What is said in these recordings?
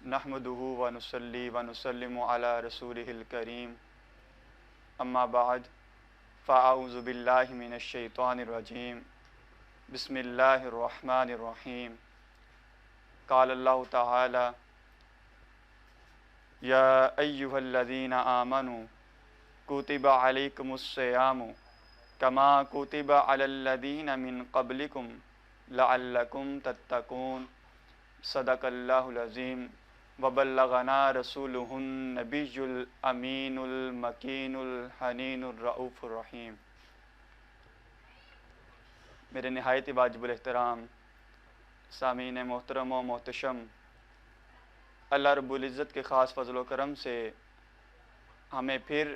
نحمدہ ونصلی ونسلم علی رسولہ الکریم اما بعد فاعوذ باللہ من الشیطان الرجیم بسم اللہ الرحمن الرحیم قال اللہ تعالی یا ایہا الذین آمنوا کتب علیکم الصیام کما کتب علی الذین من قبلکم لعلکم تتقون صدق اللہ العظیم وبلغنا رسولہ النبی الامین المکین الحنین الرؤوف الرحیم۔ میرے نہایت واجب الاحترام سامعین محترم و محتشم، اللہ رب العزت کے خاص فضل و کرم سے ہمیں پھر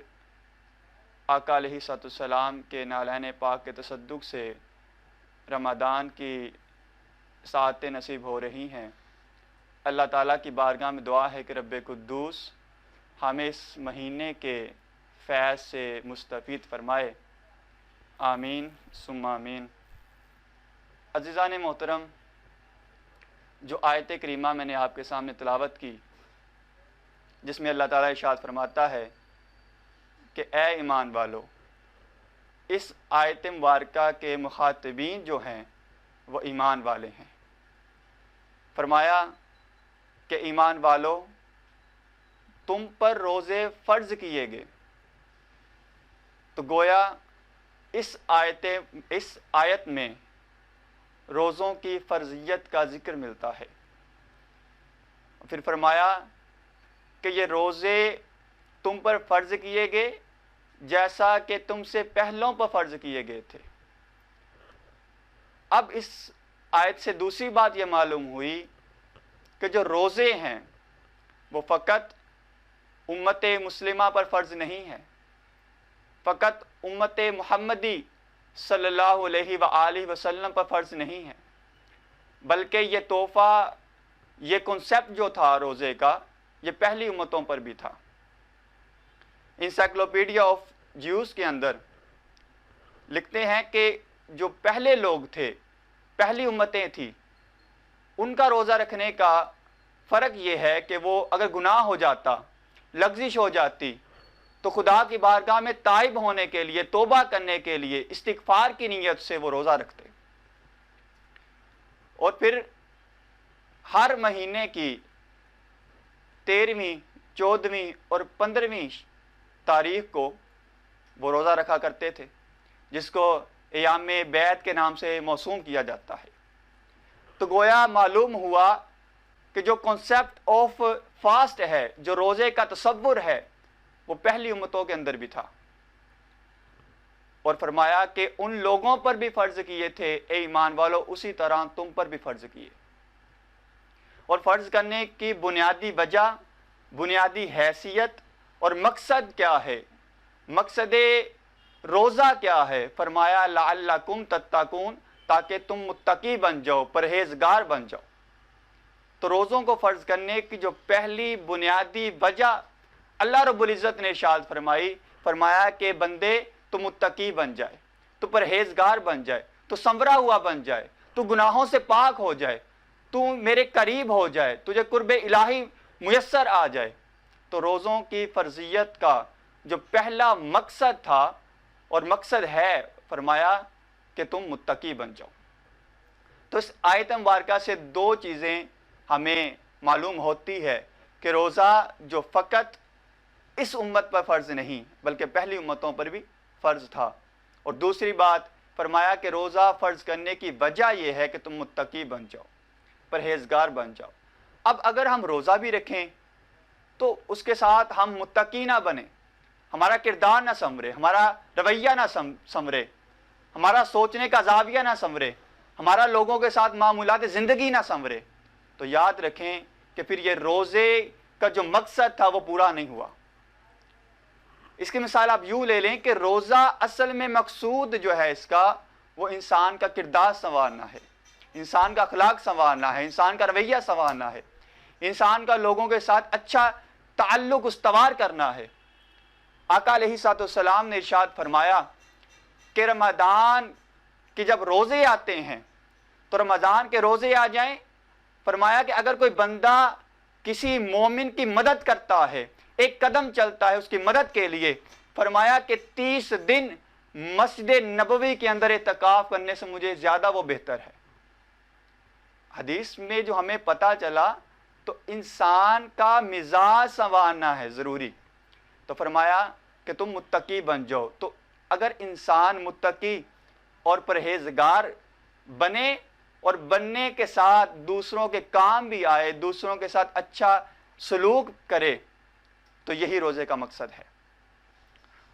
آقا علیہ الصلوۃ والسلام کے نالین پاک کے تصدق سے رمضان کی ساعتیں نصیب ہو رہی ہیں۔ اللہ تعالیٰ کی بارگاہ میں دعا ہے کہ رب قدوس ہمیں اس مہینے کے فیض سے مستفید فرمائے، آمین ثم آمین۔ عزیزان محترم، جو آیت کریمہ میں نے آپ کے سامنے تلاوت کی، جس میں اللہ تعالیٰ ارشاد فرماتا ہے کہ اے ایمان والو، اس آیت مبارکہ کے مخاطبین جو ہیں وہ ایمان والے ہیں۔ فرمایا کہ ایمان والو، تم پر روزے فرض کیے گئے۔ تو گویا اس آیت میں روزوں کی فرضیت کا ذکر ملتا ہے۔ پھر فرمایا کہ یہ روزے تم پر فرض کیے گئے جیسا کہ تم سے پہلوں پر فرض کیے گئے تھے۔ اب اس آیت سے دوسری بات یہ معلوم ہوئی کہ جو روزے ہیں وہ فقط امت مسلمہ پر فرض نہیں ہے، فقط امت محمدی صلی اللہ علیہ وآلہ وسلم پر فرض نہیں ہے، بلکہ یہ تحفہ، یہ کنسیپٹ جو تھا روزے کا، یہ پہلی امتوں پر بھی تھا۔ انسائکلوپیڈیا آف جیوز کے اندر لکھتے ہیں کہ جو پہلے لوگ تھے، پہلی امتیں تھیں، ان کا روزہ رکھنے کا فرق یہ ہے کہ وہ اگر گناہ ہو جاتا، لغزش ہو جاتی، تو خدا کی بارگاہ میں تائب ہونے کے لیے، توبہ کرنے کے لیے، استغفار کی نیت سے وہ روزہ رکھتے، اور پھر ہر مہینے کی 13ویں، 14ویں اور 15ویں تاریخ کو وہ روزہ رکھا کرتے تھے، جس کو ایام بیعت کے نام سے موسوم کیا جاتا ہے۔ تو گویا معلوم ہوا کہ جو کنسیپٹ آف فاسٹ ہے، جو روزے کا تصور ہے، وہ پہلی امتوں کے اندر بھی تھا، اور فرمایا کہ ان لوگوں پر بھی فرض کیے تھے اے ایمان والو، اسی طرح تم پر بھی فرض کیے۔ اور فرض کرنے کی بنیادی وجہ، بنیادی حیثیت اور مقصد کیا ہے، مقصد روزہ کیا ہے؟ فرمایا لعلکم تتقون، تاکہ تم متقی بن جاؤ، پرہیزگار بن جاؤ۔ تو روزوں کو فرض کرنے کی جو پہلی بنیادی وجہ اللہ رب العزت نے ارشاد فرمایا کہ بندے تو متقی بن جائے، تو پرہیزگار بن جائے، تو سنورا ہوا بن جائے، تو گناہوں سے پاک ہو جائے، تو میرے قریب ہو جائے، تجھے قرب الہی میسر آ جائے۔ تو روزوں کی فرضیت کا جو پہلا مقصد تھا اور مقصد ہے، فرمایا کہ تم متقی بن جاؤ۔ تو اس آیت مبارکہ سے دو چیزیں ہمیں معلوم ہوتی ہے کہ روزہ جو فقط اس امت پر فرض نہیں بلکہ پہلی امتوں پر بھی فرض تھا، اور دوسری بات فرمایا کہ روزہ فرض کرنے کی وجہ یہ ہے کہ تم متقی بن جاؤ، پرہیزگار بن جاؤ۔ اب اگر ہم روزہ بھی رکھیں تو اس کے ساتھ ہم متقی نہ بنیں، ہمارا کردار نہ سنورے، ہمارا رویہ نہ سنورے، ہمارا سوچنے کا زاویہ نہ سنورے، ہمارا لوگوں کے ساتھ معمولات زندگی نہ سنورے، تو یاد رکھیں کہ پھر یہ روزے کا جو مقصد تھا وہ پورا نہیں ہوا۔ اس کی مثال آپ یوں لے لیں کہ روزہ اصل میں مقصود جو ہے اس کا، وہ انسان کا کردار سنوارنا ہے، انسان کا اخلاق سنوارنا ہے، انسان کا رویہ سنوارنا ہے، انسان کا لوگوں کے ساتھ اچھا تعلق استوار کرنا ہے۔ آقا علیہ الصلوۃ والسلام نے ارشاد فرمایا کہ رمضان کے جب روزے آتے ہیں تو رمضان کے روزے آ جائیں، فرمایا کہ اگر کوئی بندہ کسی مومن کی مدد کرتا ہے، ایک قدم چلتا ہے اس کی مدد کے لیے، فرمایا کہ 30 دن مسجد نبوی کے اندر اعتکاف کرنے سے مجھے زیادہ وہ بہتر ہے۔ حدیث میں جو ہمیں پتہ چلا تو انسان کا مزاج سنوارنا ہے ضروری، تو فرمایا کہ تم متقی بن جاؤ۔ تو اگر انسان متقی اور پرہیزگار بنے اور بننے کے ساتھ دوسروں کے کام بھی آئے، دوسروں کے ساتھ اچھا سلوک کرے، تو یہی روزے کا مقصد ہے۔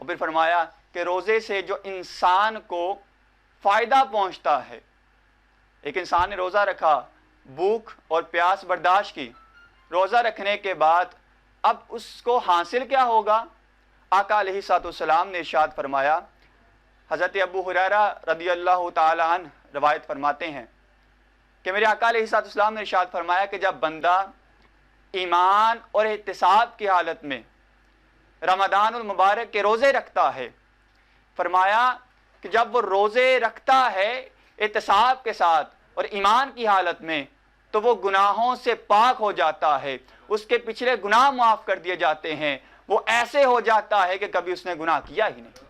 اور پھر فرمایا کہ روزے سے جو انسان کو فائدہ پہنچتا ہے، ایک انسان نے روزہ رکھا، بھوک اور پیاس برداشت کی، روزہ رکھنے کے بعد اب اس کو حاصل کیا ہوگا؟ آقا علیہ الصلوۃ والسلام نے ارشاد فرمایا، حضرت ابو ہریرہ رضی اللہ تعالی عنہ روایت فرماتے ہیں کہ میرے آقا علیہ الصلوۃ والسلام نے ارشاد فرمایا کہ جب بندہ ایمان اور احتساب کی حالت میں رمضان المبارک کے روزے رکھتا ہے، فرمایا کہ جب وہ روزے رکھتا ہے احتساب کے ساتھ اور ایمان کی حالت میں، تو وہ گناہوں سے پاک ہو جاتا ہے، اس کے پچھلے گناہ معاف کر دیے جاتے ہیں، وہ ایسے ہو جاتا ہے کہ کبھی اس نے گناہ کیا ہی نہیں۔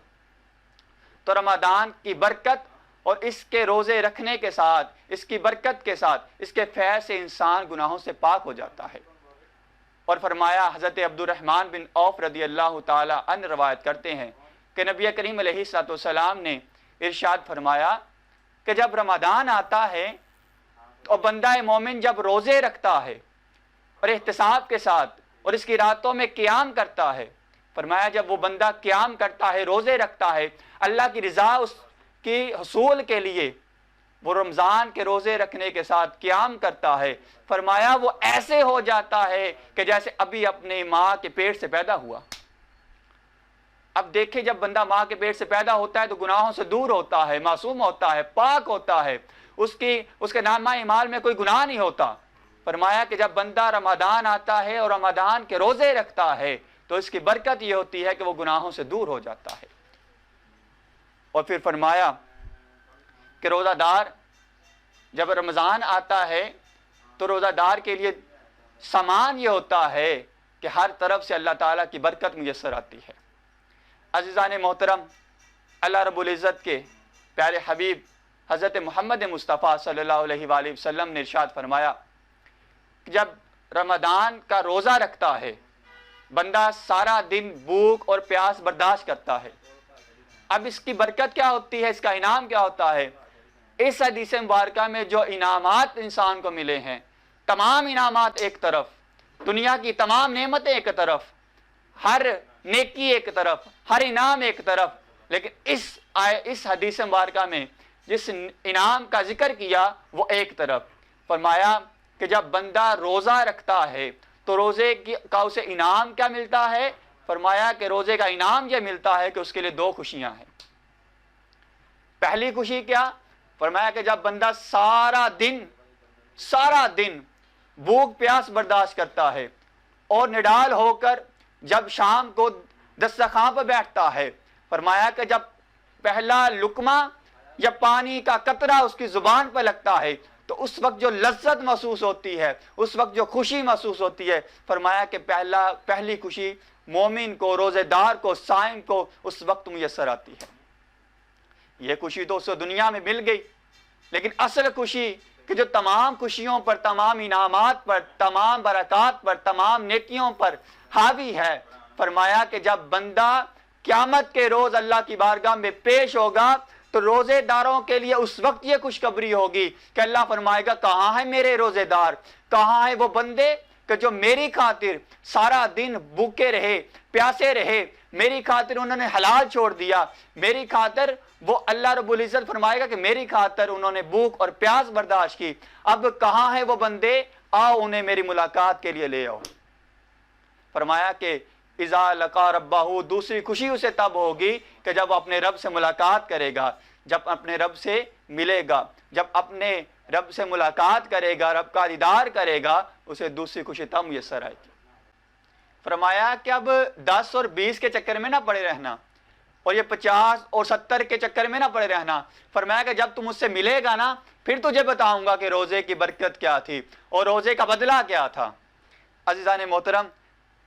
تو رمضان کی برکت اور اس کے روزے رکھنے کے ساتھ، اس کی برکت کے ساتھ، اس کے فیض سے انسان گناہوں سے پاک ہو جاتا ہے۔ اور فرمایا، حضرت عبد الرحمن بن عوف رضی اللہ تعالی عنہ روایت کرتے ہیں کہ نبی کریم علیہ الصلوۃ والسلام نے ارشاد فرمایا کہ جب رمضان آتا ہے اور بندہ مومن جب روزے رکھتا ہے اور احتساب کے ساتھ اور اس کی راتوں میں قیام کرتا ہے، فرمایا جب وہ بندہ قیام کرتا ہے، روزے رکھتا ہے، اللہ کی رضا اس کی حصول کے لیے وہ رمضان کے روزے رکھنے کے ساتھ قیام کرتا ہے، فرمایا وہ ایسے ہو جاتا ہے کہ جیسے ابھی اپنے ماں کے پیٹ سے پیدا ہوا۔ اب دیکھیں، جب بندہ ماں کے پیٹ سے پیدا ہوتا ہے تو گناہوں سے دور ہوتا ہے، معصوم ہوتا ہے، پاک ہوتا ہے، اس کے نامہ اعمال میں کوئی گناہ نہیں ہوتا۔ فرمایا کہ جب بندہ رمضان آتا ہے اور رمضان کے روزے رکھتا ہے تو اس کی برکت یہ ہوتی ہے کہ وہ گناہوں سے دور ہو جاتا ہے۔ اور پھر فرمایا کہ روزہ دار جب رمضان آتا ہے تو روزہ دار کے لیے سامان یہ ہوتا ہے کہ ہر طرف سے اللہ تعالیٰ کی برکت میسر آتی ہے۔ عزیزان محترم، اللہ رب العزت کے پیارے حبیب حضرت محمد مصطفیٰ صلی اللہ علیہ وآلہ وسلم نے ارشاد فرمایا کہ جب رمضان کا روزہ رکھتا ہے بندہ سارا دن بھوک اور پیاس برداشت کرتا ہے، اب اس کی برکت کیا ہوتی ہے، اس کا انعام کیا ہوتا ہے؟ اس حدیث مبارکہ میں جو انعامات انسان کو ملے ہیں، تمام انعامات ایک طرف، دنیا کی تمام نعمتیں ایک طرف، ہر نیکی ایک طرف، ہر انعام ایک طرف، لیکن اس حدیث مبارکہ میں جس انعام کا ذکر کیا وہ ایک طرف۔ فرمایا کہ جب بندہ روزہ رکھتا ہے تو روزے کا اسے انعام کیا ملتا ہے؟ فرمایا کہ روزے کا انعام یہ ملتا ہے کہ اس کے لیے 2 خوشیاں ہیں۔ پہلی خوشی کیا؟ فرمایا کہ جب بندہ سارا دن بھوک پیاس برداشت کرتا ہے اور نڈال ہو کر جب شام کو دسترخوان پر بیٹھتا ہے، فرمایا کہ جب پہلا لقمہ یا پانی کا قطرہ اس کی زبان پر لگتا ہے تو اس وقت جو لذت محسوس ہوتی ہے، اس وقت جو خوشی محسوس ہوتی ہے، فرمایا کہ پہلی خوشی مومن کو، روزے دار کو، صائم کو اس وقت میسر آتی ہے۔ یہ خوشی تو اسے دنیا میں مل گئی، لیکن اصل خوشی کہ جو تمام خوشیوں پر، تمام انعامات پر، تمام برکات پر، تمام نیکیوں پر حاوی ہے، فرمایا کہ جب بندہ قیامت کے روز اللہ کی بارگاہ میں پیش ہوگا تو روزے داروں کے لیے اس وقت یہ خوشخبری ہوگی کہ اللہ فرمائے گا کہاں ہیں میرے روزے دار، کہاں ہیں وہ بندے کہ جو میری خاطر سارا دن بھوکے رہے، پیاسے رہے، میری خاطر انہوں نے حلال چھوڑ دیا، میری خاطر وہ اللہ رب العزت فرمائے گا کہ میری خاطر انہوں نے بھوک اور پیاس برداشت کی، اب کہاں ہیں وہ بندے، آؤ انہیں میری ملاقات کے لیے لے آؤ۔ فرمایا کہ اذا لقا ربہ، دوسری خوشی اسے تب ہوگی کہ جب اپنے رب سے ملاقات کرے گا، جب اپنے رب سے ملے گا، جب اپنے رب سے ملاقات کرے گا، رب کا دیدار کرے گا، اسے دوسری خوشی تب میسر آئے گی۔ فرمایا کہ اب 10 اور 20 کے چکر میں نہ پڑے رہنا اور یہ 50 اور 70 کے چکر میں نہ پڑے رہنا۔ فرمایا کہ جب تم اس سے ملے گا نا، پھر تجھے بتاؤں گا کہ روزے کی برکت کیا تھی اور روزے کا بدلہ کیا تھا۔ عزیزان محترم،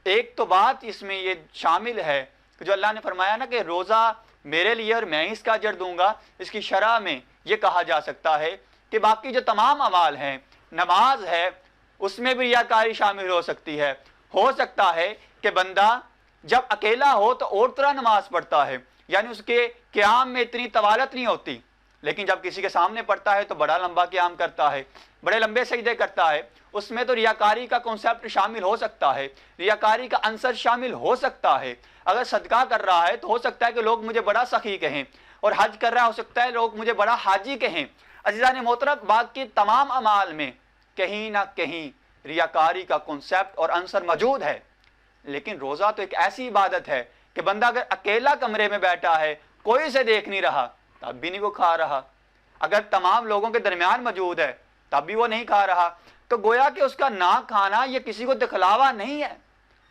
ایک تو بات اس میں یہ شامل ہے کہ جو اللہ نے فرمایا نا کہ روزہ میرے لیے اور میں ہی اس کا اجر دوں گا، اس کی شرح میں یہ کہا جا سکتا ہے کہ باقی جو تمام اعمال ہیں، نماز ہے، اس میں بھی ریاکاری شامل ہو سکتی ہے۔ ہو سکتا ہے کہ بندہ جب اکیلا ہو تو اور طرح نماز پڑھتا ہے، یعنی اس کے قیام میں اتنی طوالت نہیں ہوتی، لیکن جب کسی کے سامنے پڑھتا ہے تو بڑا لمبا قیام کرتا ہے، بڑے لمبے سجدے کرتا ہے۔ اس میں تو ریاکاری کا کنسیپٹ شامل ہو سکتا ہے، ریاکاری کا عنصر شامل ہو سکتا ہے۔ اگر صدقہ کر رہا ہے تو ہو سکتا ہے کہ لوگ مجھے بڑا سخی کہیں، اور حج کر رہا ہو سکتا ہے لوگ مجھے بڑا حاجی کہیں۔ عزیزان محترم، باقی تمام اعمال میں کہیں نہ کہیں ریاکاری کا کنسیپٹ اور عنصر موجود ہے، لیکن روزہ تو ایک ایسی عبادت ہے کہ بندہ اگر اکیلا کمرے میں بیٹھا ہے، کوئی اسے دیکھ نہیں رہا، تب بھی نہیں وہ کھا رہا۔ اگر تمام لوگوں کے درمیان موجود ہے تب بھی وہ نہیں کھا رہا، تو گویا کہ اس کا نہ کھانا یہ کسی کو دکھلاوا نہیں ہے،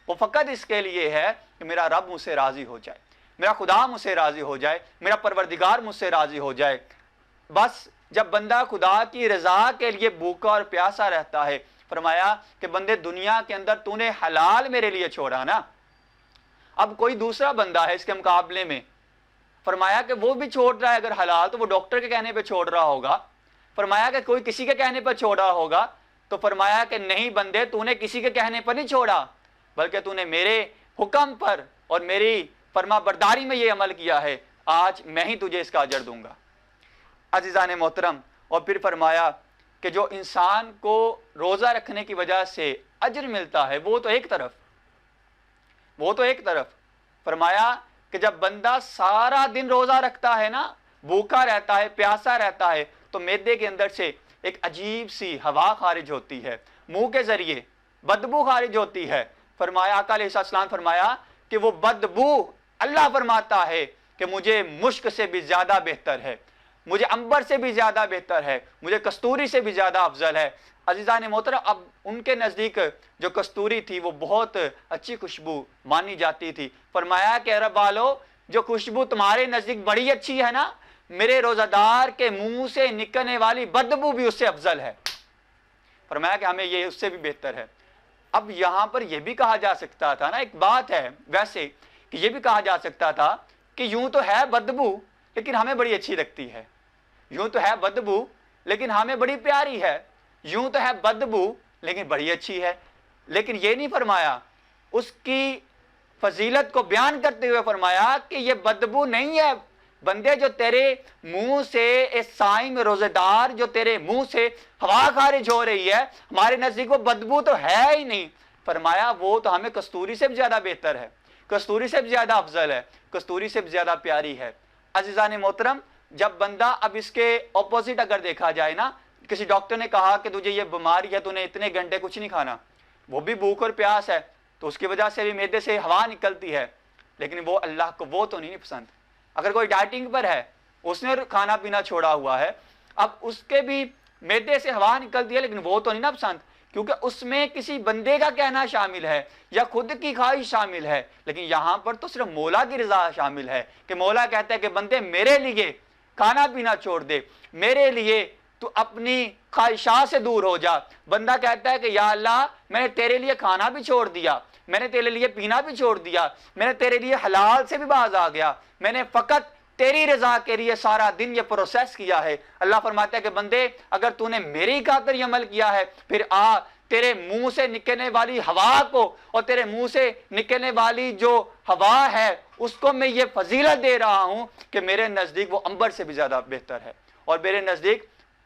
وہ فقط اس کے لیے ہے کہ میرا رب مجھ سے راضی ہو جائے، میرا خدا مجھ سے راضی ہو جائے، میرا پروردگار مجھ سے راضی ہو جائے۔ بس جب بندہ خدا کی رضا کے لیے بھوکا اور پیاسا رہتا ہے، فرمایا کہ بندے دنیا کے اندر تو نے حلال میرے لیے چھوڑا نا، اب کوئی دوسرا بندہ ہے اس کے مقابلے میں، فرمایا کہ وہ بھی چھوڑ رہا ہے اگر حلال تو وہ ڈاکٹر کے کہنے پہ چھوڑ رہا ہوگا، فرمایا کہ کوئی کسی کے کہنے پر چھوڑ رہا ہوگا، تو فرمایا کہ نہیں بندے، تو نے کسی کے کہنے پر نہیں چھوڑا، بلکہ تو نے میرے حکم پر اور میری فرما برداری میں یہ عمل کیا ہے، آج میں ہی تجھے اس کا اجر دوں گا۔ عزیزان محترم، اور پھر فرمایا کہ جو انسان کو روزہ رکھنے کی وجہ سے اجر ملتا ہے وہ تو ایک طرف فرمایا کہ جب بندہ سارا دن روزہ رکھتا ہے نا، بھوکا رہتا ہے، پیاسا رہتا ہے، تو معدے کے اندر سے ایک عجیب سی ہوا خارج ہوتی ہے، منہ کے ذریعے بدبو خارج ہوتی ہے۔ فرمایا آقا علیہ السلام فرمایا کہ وہ بدبو اللہ فرماتا ہے کہ مجھے مشک سے بھی زیادہ بہتر ہے، مجھے عنبر سے بھی زیادہ بہتر ہے، مجھے کستوری سے بھی زیادہ افضل ہے۔ عزیزان محترم، اب ان کے نزدیک جو کستوری تھی وہ بہت اچھی خوشبو مانی جاتی تھی۔ فرمایا کہ رب والو، جو خوشبو تمہارے نزدیک بڑی اچھی ہے نا، میرے روزہ دار کے منہ سے نکلنے والی بدبو بھی اس سے افضل ہے۔ فرمایا کہ ہمیں یہ اس سے بھی بہتر ہے۔ اب یہاں پر یہ بھی کہا جا سکتا تھا نا، ایک بات ہے ویسے کہ یہ بھی کہا جا سکتا تھا کہ یوں تو ہے بدبو لیکن ہمیں بڑی اچھی لگتی ہے، یوں تو ہے بدبو لیکن ہمیں بڑی پیاری ہے، یوں تو ہے بدبو لیکن بڑی اچھی ہے۔ لیکن یہ نہیں فرمایا، اس کی فضیلت کو بیان کرتے ہوئے فرمایا کہ یہ بدبو نہیں ہے بندے، جو تیرے منہ سے اس صائم روزہ دار جو تیرے منہ سے ہوا خارج ہو رہی ہے، ہمارے نزدیک وہ بدبو تو ہے ہی نہیں۔ فرمایا وہ تو ہمیں کستوری سے بھی زیادہ بہتر ہے، کستوری سے بھی زیادہ افضل ہے، کستوری سے بھی زیادہ پیاری ہے۔ عزیزان محترم، جب بندہ اب اس کے اپوزٹ اگر دیکھا جائے نا، کسی ڈاکٹر نے کہا کہ تجھے یہ بیماری ہے، تو نے اتنے گھنٹے کچھ نہیں کھانا، وہ بھی بھوک اور پیاس ہے، تو اس کی وجہ سے بھی معدے سے ہوا نکلتی ہے، لیکن وہ اللہ کو وہ تو نہیں پسند۔ اگر کوئی ڈائٹنگ پر ہے، اس نے کھانا پینا چھوڑا ہوا ہے، اب اس کے بھی معدے سے ہوا نکلتی ہے، لیکن وہ تو نہیں نا پسند، کیونکہ اس میں کسی بندے کا کہنا شامل ہے یا خود کی خواہش شامل ہے۔ لیکن یہاں پر تو صرف مولا کی رضا شامل ہے کہ مولا کہتا ہے کہ بندے میرے لیے کھانا پینا چھوڑ دے، میرے لیے تو اپنی خواہشات سے دور ہو جا۔ بندہ کہتا ہے کہ یا اللہ، میں نے تیرے لیے کھانا بھی چھوڑ دیا، میں نے تیرے لیے پینا بھی چھوڑ دیا، میں نے تیرے لیے حلال سے بھی باز آ گیا، میں نے فقط تیری رضا کے لیے سارا دن یہ پروسیس کیا ہے۔ اللہ فرماتا ہے کہ بندے، اگر تو نے میری خاطر یہ عمل کیا ہے، پھر آ تیرے منہ سے نکلنے والی ہوا کو، اور تیرے منہ سے نکلنے والی جو ہوا ہے اس کو میں یہ فضیلت دے رہا ہوں کہ میرے نزدیک وہ عنبر سے بھی زیادہ بہتر ہے، اور میرے نزدیک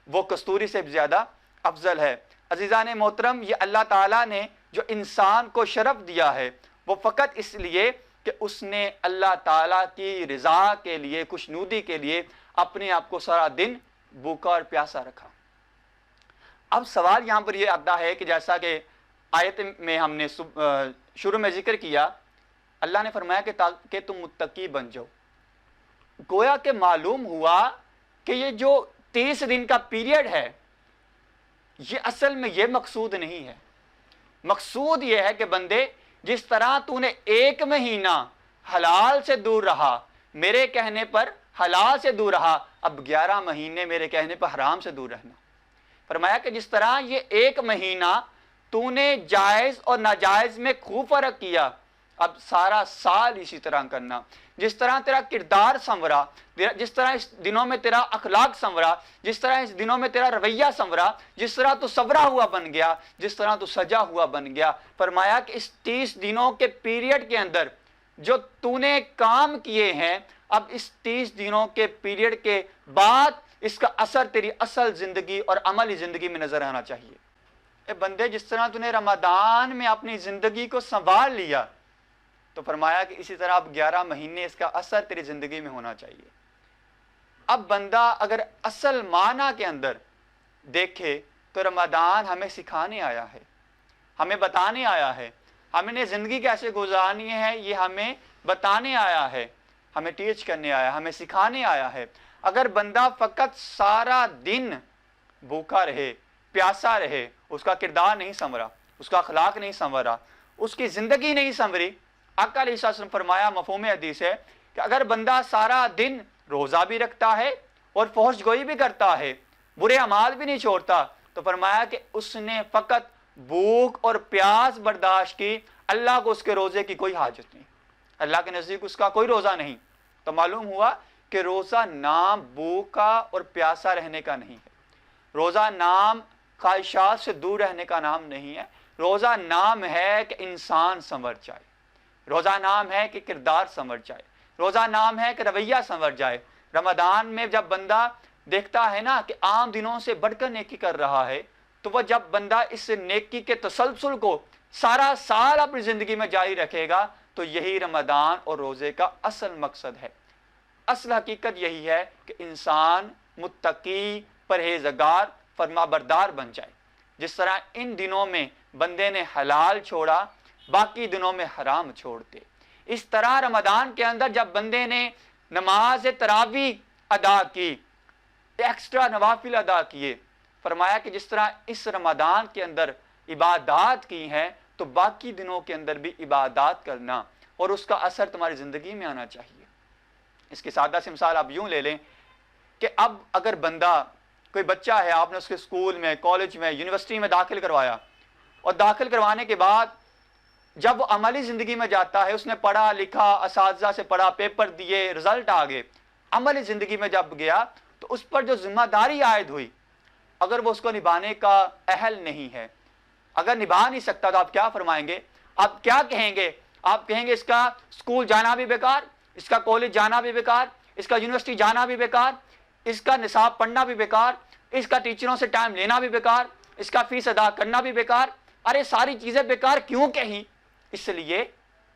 وہ کستوری سے بھی زیادہ افضل ہے۔ عزیزان محترم، یہ اللہ تعالیٰ نے جو انسان کو شرف دیا ہے وہ فقط اس لیے کہ اس نے اللہ تعالیٰ کی رضا کے لیے، خوشنودی کے لیے اپنے آپ کو سارا دن بھوکا اور پیاسا رکھا۔ اب سوال یہاں پر یہ آتا ہے کہ جیسا کہ آیت میں ہم نے شروع میں ذکر کیا، اللہ نے فرمایا کہ تاکہ تم متقی بن جاؤ۔ گویا کہ معلوم ہوا کہ یہ جو 30 دن کا پیریڈ ہے، یہ اصل میں یہ مقصود نہیں ہے۔ مقصود یہ ہے کہ بندے، جس طرح تو نے 1 مہینہ حلال سے دور رہا، میرے کہنے پر حلال سے دور رہا، اب 11 مہینے میرے کہنے پر حرام سے دور رہنا۔ فرمایا کہ جس طرح یہ 1 مہینہ تو نے جائز اور ناجائز میں خوب فرق کیا، اب سارا سال اسی طرح کرنا۔ جس طرح تیرا کردار سنورا، جس طرح اس دنوں میں تیرا اخلاق سنورا، جس طرح اس دنوں میں تیرا رویہ سنورا، جس طرح تو سورا ہوا بن گیا، جس طرح تو سجا ہوا بن گیا، فرمایا کہ اس 30 دنوں کے پیریڈ کے اندر جو تو نے کام کیے ہیں، اب اس 30 دنوں کے پیریڈ کے بعد اس کا اثر تیری اصل زندگی اور عملی زندگی میں نظر آنا چاہیے۔ اے بندے، جس طرح تو نے رمضان میں اپنی زندگی کو سنوار لیا، تو فرمایا کہ اسی طرح اب 11 مہینے اس کا اثر تیری زندگی میں ہونا چاہیے۔ اب بندہ اگر اصل معنی کے اندر دیکھے تو رمضان ہمیں سکھانے آیا ہے، ہمیں بتانے آیا ہے، ہمیں زندگی کیسے گزارنی ہے یہ ہمیں بتانے آیا ہے، ہمیں ٹیچ کرنے آیا، ہمیں سکھانے آیا ہے۔ اگر بندہ فقط سارا دن بھوکا رہے، پیاسا رہے، اس کا کردار نہیں سنورا، اس کا اخلاق نہیں سنورا، اس کی زندگی نہیں سنوری، آقا علیہ السلام فرمایا، مفہوم حدیث ہے کہ اگر بندہ سارا دن روزہ بھی رکھتا ہے اور فحش گوئی بھی کرتا ہے، برے اعمال بھی نہیں چھوڑتا، تو فرمایا کہ اس نے فقط بھوک اور پیاس برداشت کی، اللہ کو اس کے روزے کی کوئی حاجت نہیں، اللہ کے نزدیک اس کا کوئی روزہ نہیں۔ تو معلوم ہوا کہ روزہ نام بھوکا اور پیاسا رہنے کا نہیں ہے، روزہ نام خواہشات سے دور رہنے کا نام نہیں ہے، روزہ نام ہے کہ انسان سنور جائے، روزہ نام ہے کہ کردار سنور جائے، روزہ نام ہے کہ رویہ سنور جائے۔ رمضان میں جب بندہ دیکھتا ہے نا کہ عام دنوں سے بڑھ کر نیکی کر رہا ہے، تو وہ جب بندہ اس نیکی کے تسلسل کو سارا سال اپنی زندگی میں جاری رکھے گا، تو یہی رمضان اور روزے کا اصل مقصد ہے۔ اصل حقیقت یہی ہے کہ انسان متقی، پرہیزگار، فرما بردار بن جائے۔ جس طرح ان دنوں میں بندے نے حلال چھوڑا، باقی دنوں میں حرام چھوڑتے، اس طرح رمضان کے اندر جب بندے نے نماز تراویح ادا کی، ایکسٹرا نوافل ادا کیے، فرمایا کہ جس طرح اس رمضان کے اندر عبادات کی ہیں، تو باقی دنوں کے اندر بھی عبادات کرنا اور اس کا اثر تمہاری زندگی میں آنا چاہیے۔ اس کی سادہ سی مثال آپ یوں لے لیں کہ اب اگر بندہ، کوئی بچہ ہے، آپ نے اس کے اسکول میں، کالج میں، یونیورسٹی میں داخل کروایا، اور داخل کروانے کے بعد جب وہ عملی زندگی میں جاتا ہے، اس نے پڑھا لکھا، اساتذہ سے پڑھا، پیپر دیے، رزلٹ آ گئے، عملی زندگی میں جب گیا تو اس پر جو ذمہ داری عائد ہوئی، اگر وہ اس کو نبھانے کا اہل نہیں ہے، اگر نبھا نہیں سکتا، تو آپ کیا فرمائیں گے؟ آپ کیا کہیں گے؟ آپ کہیں گے اس کا اسکول جانا بھی بیکار، اس کا کالج جانا بھی بیکار، اس کا یونیورسٹی جانا بھی بیکار، اس کا نصاب پڑھنا بھی بیکار، اس کا ٹیچروں سے ٹائم لینا بھی بیکار، اس کا فیس ادا کرنا بھی بیکار۔ ارے ساری چیزیں بیکار کیوں کہیں؟ اس لیے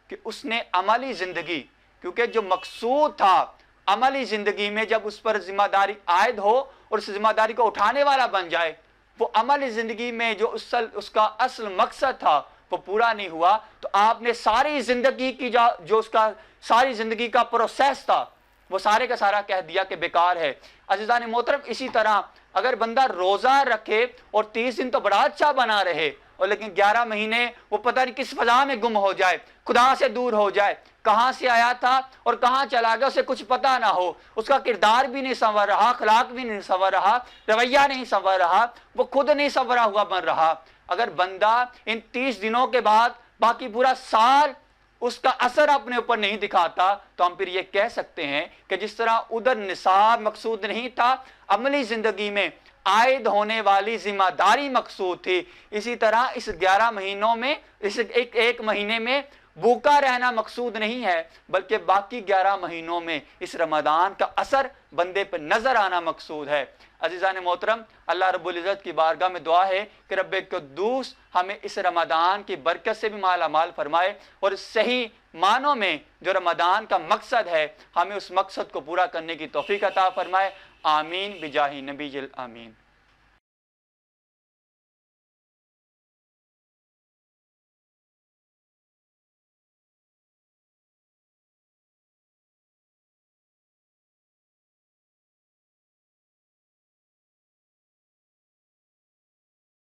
کہ اس نے عملی زندگی، کیونکہ جو مقصود تھا عملی زندگی میں جب اس پر ذمہ داری عائد ہو اور اس ذمہ داری کو اٹھانے والا بن جائے، وہ عملی زندگی میں جو اس کا اصل مقصد تھا وہ پورا نہیں ہوا، تو آپ نے ساری زندگی کی جو اس کا ساری زندگی کا پروسیس تھا، وہ سارے کا سارا کہہ دیا کہ بیکار ہے۔ عزیزان محترم، اسی طرح اگر بندہ روزہ رکھے اور 30 دن تو بڑا اچھا بنا رہے، اور لیکن 11 مہینے وہ پتہ نہیں کس فضا میں گم ہو جائے، خدا سے دور ہو جائے، کہاں سے آیا تھا اور کہاں چلا گیا اسے کچھ پتہ نہ ہو، اس کا کردار بھی نہیں سنور رہا، اخلاق بھی نہیں سنور رہا، رویہ نہیں سنور رہا، وہ خود نہیں سنورا ہوا بن رہا، اگر بندہ ان 30 دنوں کے بعد باقی پورا سال اس کا اثر اپنے اوپر نہیں دکھاتا، تو ہم پھر یہ کہہ سکتے ہیں کہ جس طرح ادھر نصاب مقصود نہیں تھا، عملی زندگی میں عائد ہونے والی ذمہ داری مقصود تھی، اسی طرح اس 11 مہینوں میں، اس ایک مہینے میں بھوکا رہنا مقصود نہیں ہے، بلکہ باقی 11 مہینوں میں اس رمضان کا اثر بندے پر نظر آنا مقصود ہے۔ عزیزان محترم، اللہ رب العزت کی بارگاہ میں دعا ہے کہ رب قدوس ہمیں اس رمضان کی برکت سے بھی مالا مال فرمائے، اور صحیح معنوں میں جو رمضان کا مقصد ہے ہمیں اس مقصد کو پورا کرنے کی توفیق عطا فرمائے۔ آمین بجاہ نبی الامین۔